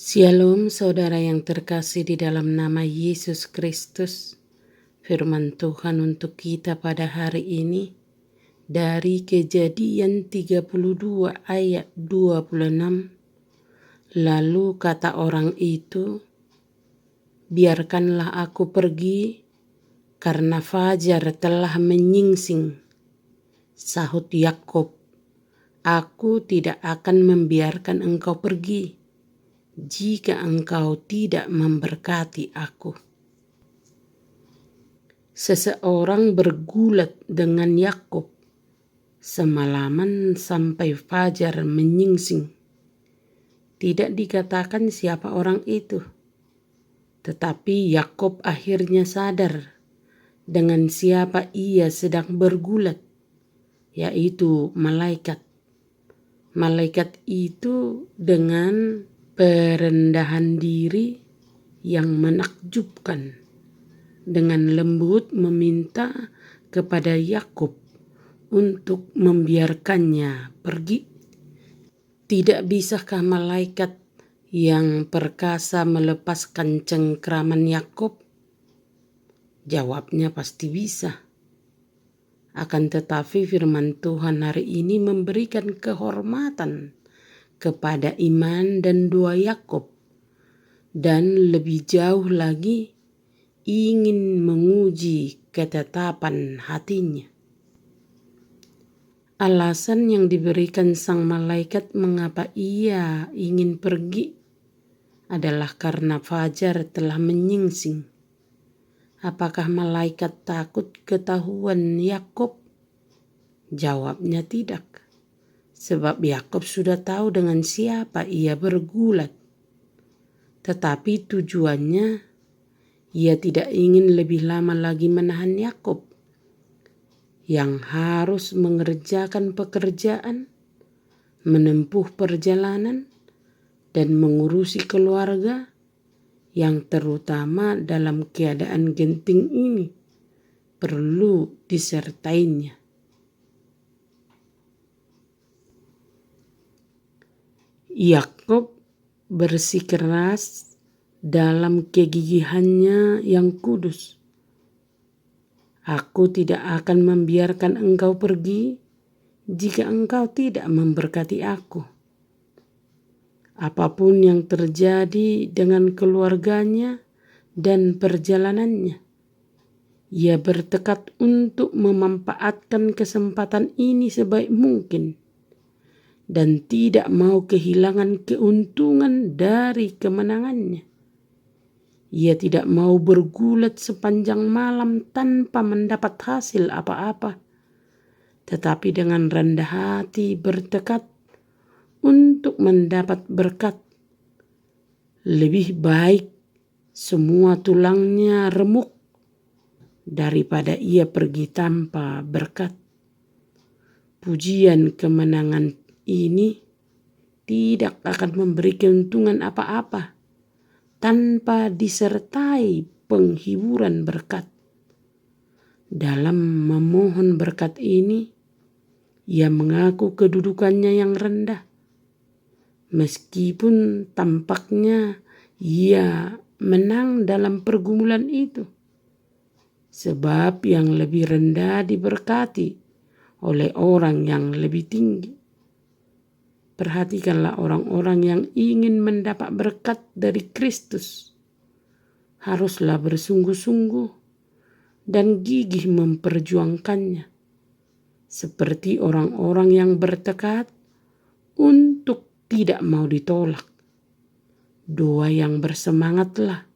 Shalom saudara yang terkasih di dalam nama Yesus Kristus. Firman Tuhan untuk kita pada hari ini dari Kejadian 32 ayat 26. Lalu kata orang itu, biarkanlah aku pergi karena fajar telah menyingsing. Sahut Yakub, aku tidak akan membiarkan engkau pergi jika engkau tidak memberkati aku. Seseorang bergulat dengan Yakub semalaman sampai fajar menyingsing. Tidak dikatakan siapa orang itu, tetapi Yakub akhirnya sadar dengan siapa ia sedang bergulat, yaitu malaikat. Malaikat itu dengan perendahan diri yang menakjubkan dengan lembut meminta kepada Yakub untuk membiarkannya pergi. Tidak bisakah malaikat yang perkasa melepaskan cengkraman Yakub? Jawabnya pasti bisa. Akan tetapi firman Tuhan hari ini memberikan kehormatan kepada iman dan doa Yakub, dan lebih jauh lagi ingin menguji ketetapan hatinya. Alasan yang diberikan sang malaikat mengapa ia ingin pergi adalah karena fajar telah menyingsing. Apakah malaikat takut ketahuan Yakub? Jawabnya tidak. Sebab Yakub sudah tahu dengan siapa ia bergulat. Tetapi tujuannya, ia tidak ingin lebih lama lagi menahan Yakub yang harus mengerjakan pekerjaan, menempuh perjalanan, dan mengurusi keluarga yang terutama dalam keadaan genting ini perlu disertainya. Yakub bersikeras dalam kegigihannya yang kudus. Aku tidak akan membiarkan engkau pergi jika engkau tidak memberkati aku. Apapun yang terjadi dengan keluarganya dan perjalanannya, ia bertekad untuk memanfaatkan kesempatan ini sebaik mungkin dan tidak mau kehilangan keuntungan dari kemenangannya. Ia tidak mau bergulat sepanjang malam tanpa mendapat hasil apa-apa, tetapi dengan rendah hati bertekad untuk mendapat berkat. Lebih baik semua tulangnya remuk daripada ia pergi tanpa berkat. Pujian kemenangan ini tidak akan memberi keuntungan apa-apa tanpa disertai penghiburan berkat. Dalam memohon berkat ini, ia mengaku kedudukannya yang rendah. Meskipun tampaknya ia menang dalam pergumulan itu. Sebab yang lebih rendah diberkati oleh orang yang lebih tinggi. Perhatikanlah orang-orang yang ingin mendapat berkat dari Kristus. Haruslah bersungguh-sungguh dan gigih memperjuangkannya. Seperti orang-orang yang bertekad untuk tidak mau ditolak. Doa yang bersemangatlah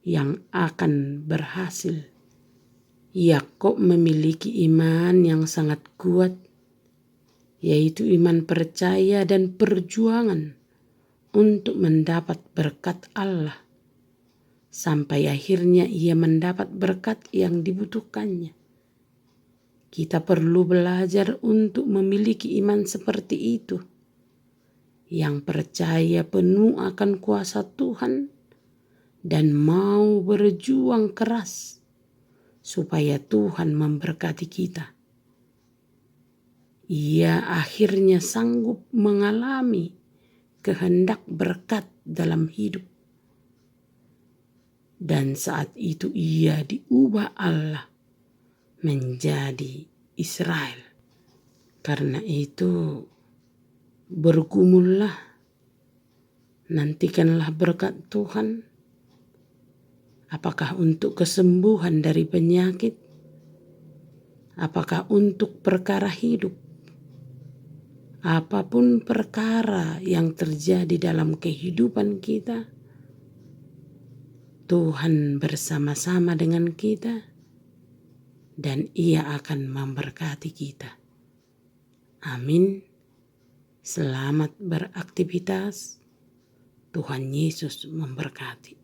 yang akan berhasil. Yakub memiliki iman yang sangat kuat, yaitu iman percaya dan perjuangan untuk mendapat berkat Allah. Sampai akhirnya ia mendapat berkat yang dibutuhkannya. Kita perlu belajar untuk memiliki iman seperti itu, yang percaya penuh akan kuasa Tuhan dan mau berjuang keras supaya Tuhan memberkati kita. Ia akhirnya sanggup mengalami kehendak berkat dalam hidup. Dan saat itu ia diubah Allah menjadi Israel. Karena itu bergumullah, nantikanlah berkat Tuhan. Apakah untuk kesembuhan dari penyakit? Apakah untuk perkara hidup? Apapun perkara yang terjadi dalam kehidupan kita, Tuhan bersama-sama dengan kita dan Ia akan memberkati kita. Amin. Selamat beraktivitas. Tuhan Yesus memberkati.